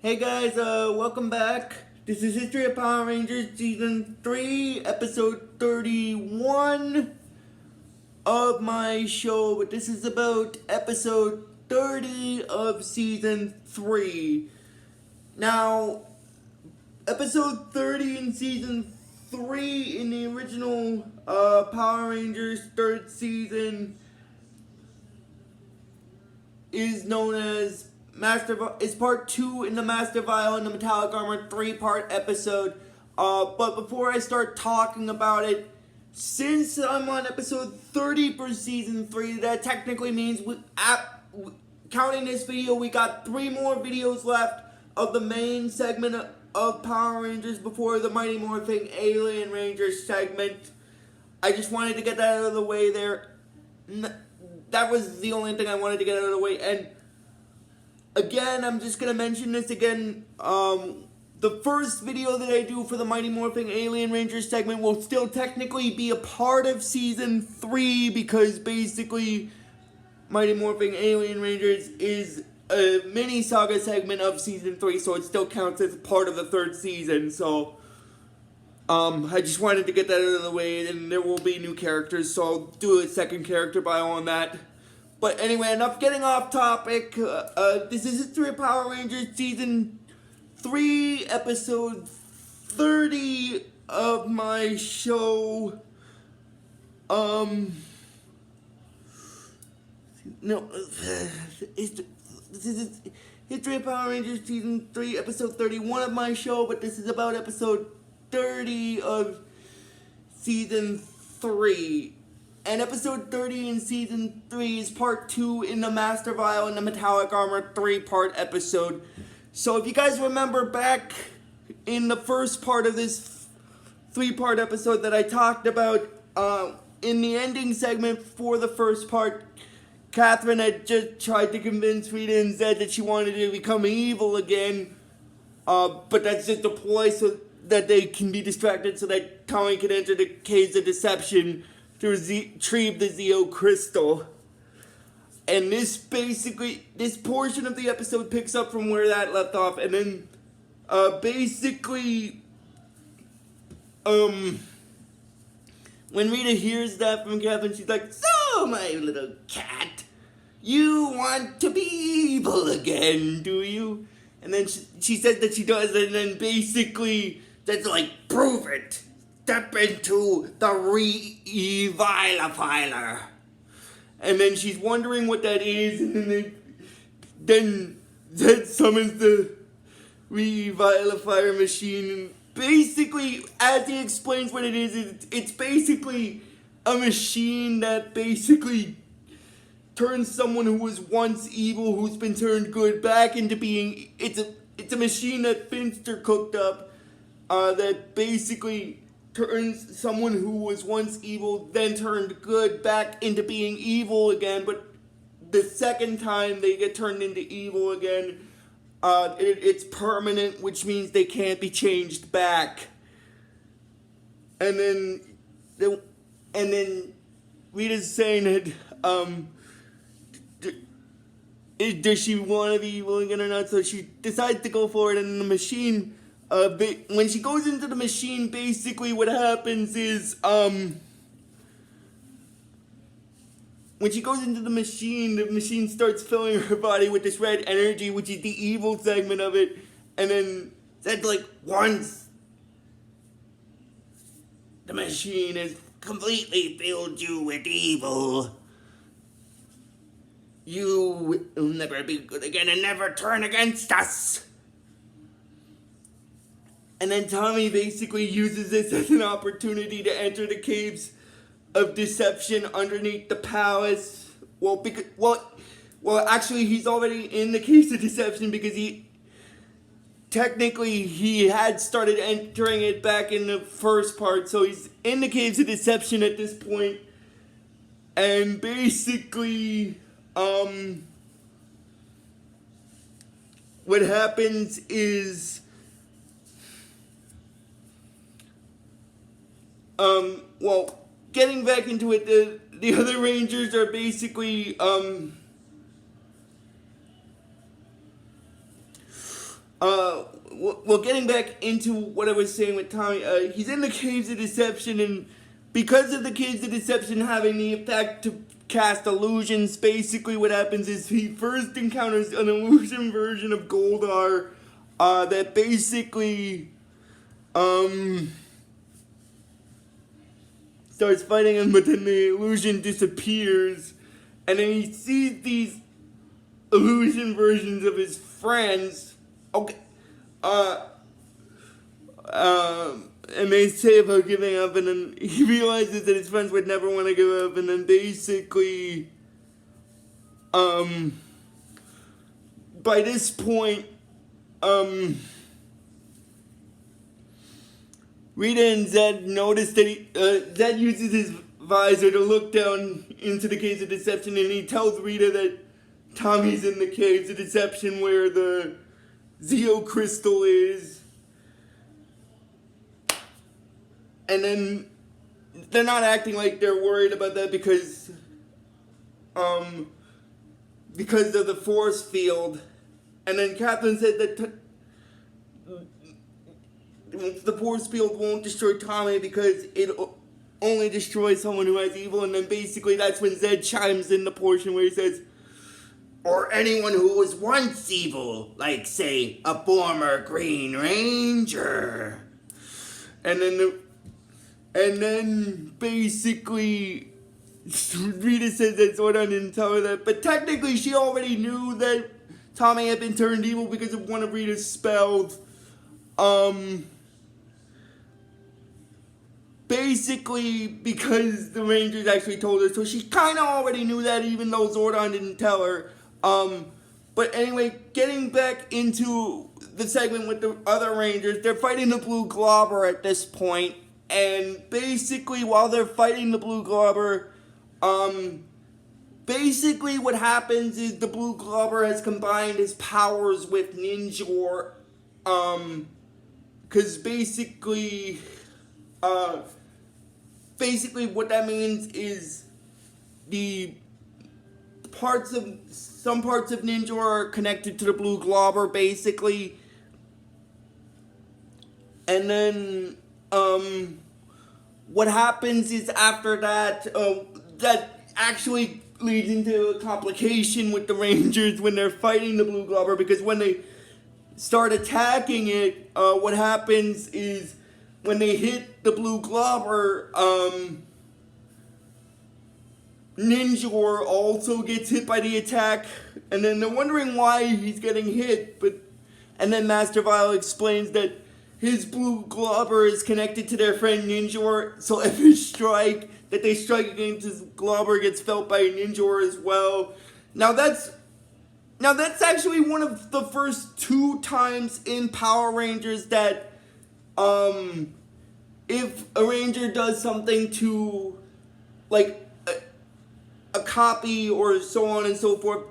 Hey guys, welcome back. This is History of Power Rangers Season 3, Episode 31 of my show, but this is about Episode 30 of Season 3. Now, Episode 30 in Season 3 in the original Power Rangers third season is known as is part 2 in the Master Vial and the Metallic Armor 3-part episode. But before I start talking about it, since I'm on episode 30 for season 3, that technically means counting this video, we got 3 more videos left of the main segment of Power Rangers before the Mighty Morphin Alien Rangers segment. I just wanted to get that out of the way there. That was the only thing I wanted to get out of the way. And again, I'm just going to mention this again. The first video that I do for the Mighty Morphin Alien Rangers segment will still technically be a part of Season 3 because basically Mighty Morphin Alien Rangers is a mini saga segment of Season 3, so it still counts as part of the third season. So I just wanted to get that out of the way, and there will be new characters, so I'll do a second character bio on that. But anyway, enough getting off topic. This is History of Power Rangers Season 3, Episode 30 of my show. This is History of Power Rangers Season 3, Episode 31 of my show, but this is about Episode 30 of Season 3. And Episode 30 in Season 3 is Part 2 in the Master Vial and the Metallic Armor 3-part episode. So if you guys remember back in the first part of this 3-part episode that I talked about, in the ending segment for the first part, Catherine had just tried to convince Rita and Zed that she wanted to become evil again. But that's just a ploy so that they can be distracted so that Tommy can enter the Caves of Deception to retrieve the Zeo Crystal. And this portion of the episode picks up from where that left off. And then, when Rita hears that from Catherine, she's like, "So, my little cat, you want to be evil again, do you?" And then she said that she does, and then basically, that's like, "Prove it. Step into the Reviler." And then she's wondering what that is, and then Zed summons the Revilifier machine, and basically, as he explains what it is, it's basically a machine that basically turns someone who was once evil, who's been turned good, back into being. It's a machine that Finster cooked up, that basically turns someone who was once evil, then turned good, back into being evil again. But the second time they get turned into evil again, it's permanent, which means they can't be changed back. And then Rita's saying that, does she want to be evil again or not? So she decides to go for it, and the machine, when she goes into the machine, basically what happens is, when she goes into the machine starts filling her body with this red energy, which is the evil segment of it. And then that's like, once the machine has completely filled you with evil, you will never be good again and never turn against us. And then Tommy basically uses this as an opportunity to enter the Caves of Deception underneath the palace. Actually, he's already in the Caves of Deception because he had started entering it back in the first part, so he's in the Caves of Deception at this point. And basically, what happens is, getting back into it, the other Rangers are basically, Well, getting back into what I was saying with Tommy, he's in the Caves of Deception, and because of the Caves of Deception having the effect to cast illusions, basically what happens is he first encounters an illusion version of Goldar, that basically, starts fighting him, but then the illusion disappears, and then he sees these illusion versions of his friends. Okay. And they say about giving up, and then he realizes that his friends would never want to give up, and then basically, by this point, Rita and Zed notice that Zed uses his visor to look down into the Caves of Deception, and he tells Rita that Tommy's in the Caves of Deception where the Zeo crystal is. And then they're not acting like they're worried about that because of the force field. And then Catherine said that the force field won't destroy Tommy because it only destroys someone who has evil. And then basically that's when Zed chimes in the portion where he says, or anyone who was once evil, like, say, a former Green Ranger. And then basically, Rita says that Zordon didn't tell her that, but technically she already knew that Tommy had been turned evil because of one of Rita's spells. Basically, because the Rangers actually told her, so she kind of already knew that even though Zordon didn't tell her. But anyway, getting back into the segment with the other Rangers, they're fighting the Blue Globber at this point, and basically while they're fighting the Blue Globber, basically what happens is the Blue Globber has combined his powers with Ninjor, because basically what that means is some parts of Ninjor are connected to the Blue Globber, basically. And then, what happens is after that, that actually leads into a complication with the Rangers when they're fighting the Blue Globber, because when they start attacking it, what happens is when they hit the Blue Globber, Ninjor also gets hit by the attack, and then they're wondering why he's getting hit, and then Master Vile explains that his Blue Globber is connected to their friend Ninjor, so every strike that they strike against his Globber gets felt by Ninjor as well. Now that's actually one of the first 2 times in Power Rangers that, if a Ranger does something to, like, a copy or so on and so forth,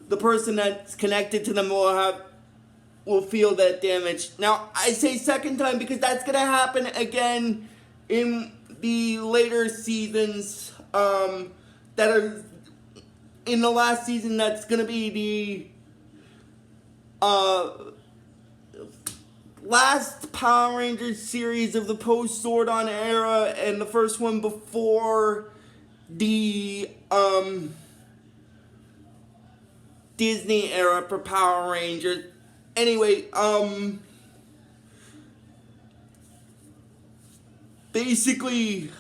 the person that's connected to them will feel that damage. Now, I say second time because that's going to happen again in the later seasons, that are in the last season. That's going to be the last Power Rangers series of the post-Zordon era, and the first one before the Disney era for Power Rangers. Anyway, basically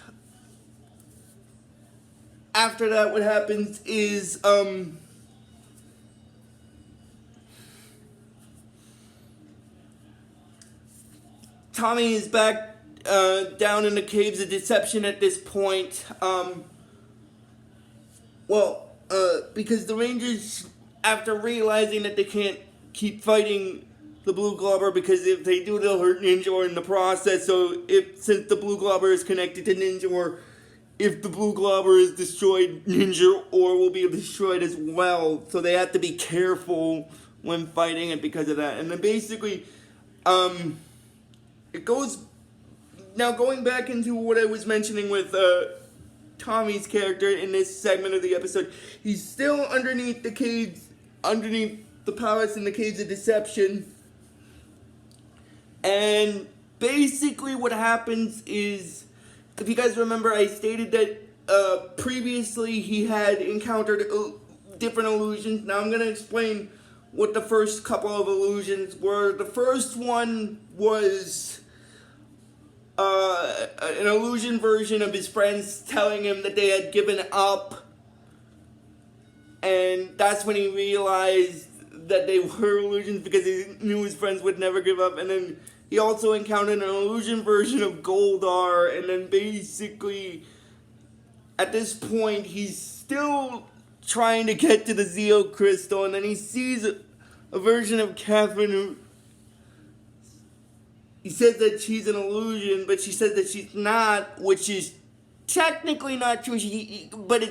after that what happens is Tommy is back down in the Caves of Deception at this point. Because the Rangers, after realizing that they can't keep fighting the Blue Globber, because if they do, they'll hurt Ninjor in the process. So since the Blue Globber is connected to Ninjor, if the Blue Globber is destroyed, Ninjor will be destroyed as well. So they have to be careful when fighting it because of that. And then basically, it goes, now going back into what I was mentioning with Tommy's character in this segment of the episode, he's still underneath the caves, underneath the palace in the Caves of Deception, And basically what happens is, if you guys remember, I stated that previously he had encountered different illusions. Now I'm going to explain what the first couple of illusions were. The first one was an illusion version of his friends telling him that they had given up, and that's when he realized that they were illusions because he knew his friends would never give up. And then he also encountered an illusion version of Goldar, and then basically at this point he's still trying to get to the Zeo Crystal, and then he sees a version of Catherine who he says that she's an illusion, but she says that she's not, which is technically not true. But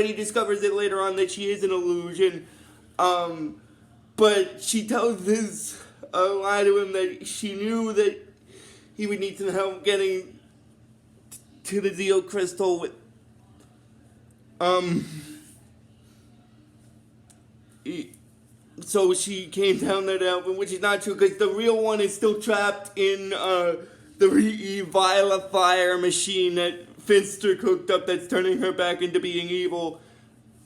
he discovers it later on that she is an illusion. But she tells this lie to him that she knew that he would need some help getting to the Zeo Crystal with so she came down there to help him, which is not true because the real one is still trapped in the Revilifier machine that Finster cooked up that's turning her back into being evil.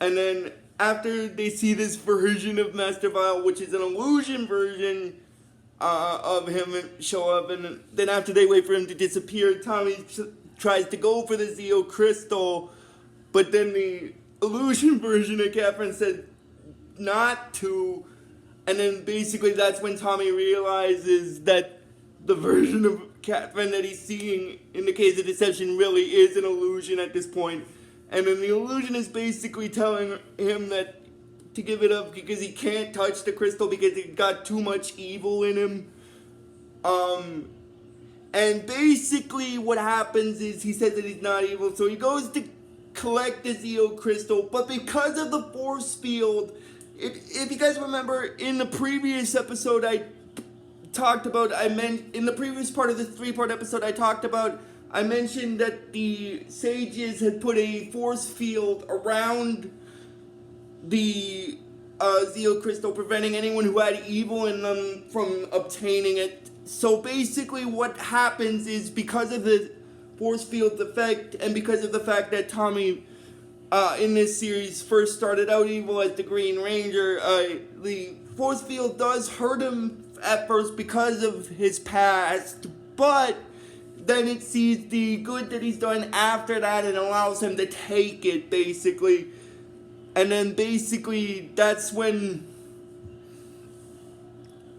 And then after they see this version of Master Vile, which is an illusion version of him show up, and then after they wait for him to disappear, Tommy tries to go for the Zeo Crystal, but then the illusion version of Catherine said not to, and then basically that's when Tommy realizes that the version of Catherine that he's seeing in the case of deception really is an illusion at this point. And then the illusion is basically telling him that to give it up because he can't touch the crystal because it got too much evil in him. And basically what happens is he says that he's not evil, so he goes to collect the Zeo Crystal, but because of the force field, if you guys remember, in the previous episode in the previous part of this 3-part episode I mentioned that the sages had put a force field around the Zeo Crystal, preventing anyone who had evil in them from obtaining it. So basically what happens is, because of the force field effect, and because of the fact that Tommy in this series first started out evil as the Green Ranger, the force field does hurt him at first because of his past, but then it sees the good that he's done after that and allows him to take it, basically. And then basically that's when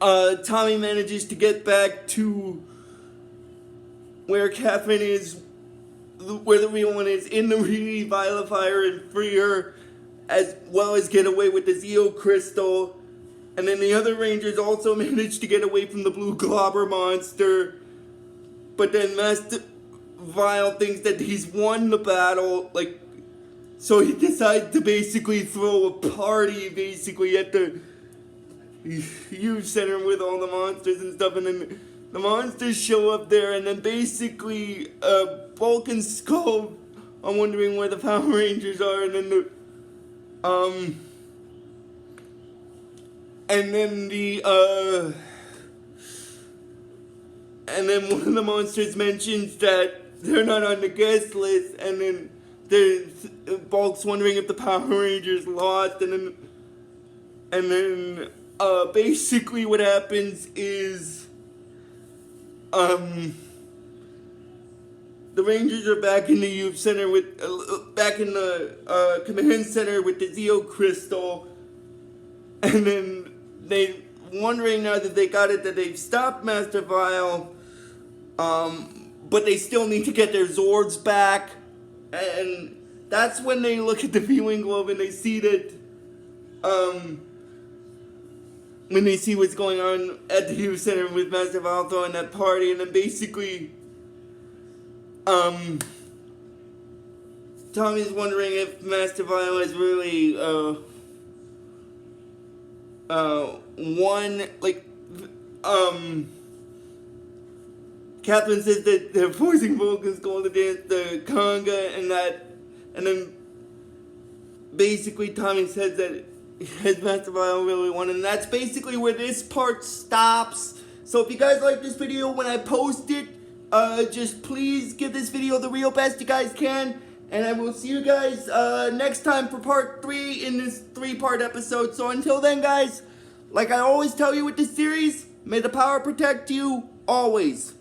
Tommy manages to get back to where Catherine is, where the real one is, in the Revilifier, and free her, as well as get away with the Zeo Crystal. And then the other Rangers also manage to get away from the Blue Globber monster. But then Master Vile thinks that he's won the battle, so he decides to basically throw a party, basically, at the youth center with all the monsters and stuff, and then the monsters show up there, and then basically Bulk and Skull are wondering where the Power Rangers are, and then one of the monsters mentions that they're not on the guest list, and then Bulk's wondering if the Power Rangers lost, and then basically what happens is the Rangers are back in the youth center back in the command center with the Zeo Crystal, and then they wondering now that they got it, that they've stopped Master Vile, but they still need to get their Zords back, and that's when they look at the viewing globe and they see that when they see what's going on at the youth center with Master Vile throwing that party, and then basically Tommy's wondering if Master Vile is really won. Catherine says that they're forcing Bulk and Skull to dance the conga, and then basically Tommy says that has Master Vile really won, and that's basically where this part stops. So if you guys like this video when I post it, just please give this video the real best you guys can. And I will see you guys next time for part 3 in this 3-part episode. So until then, guys, like I always tell you with this series, may the power protect you always.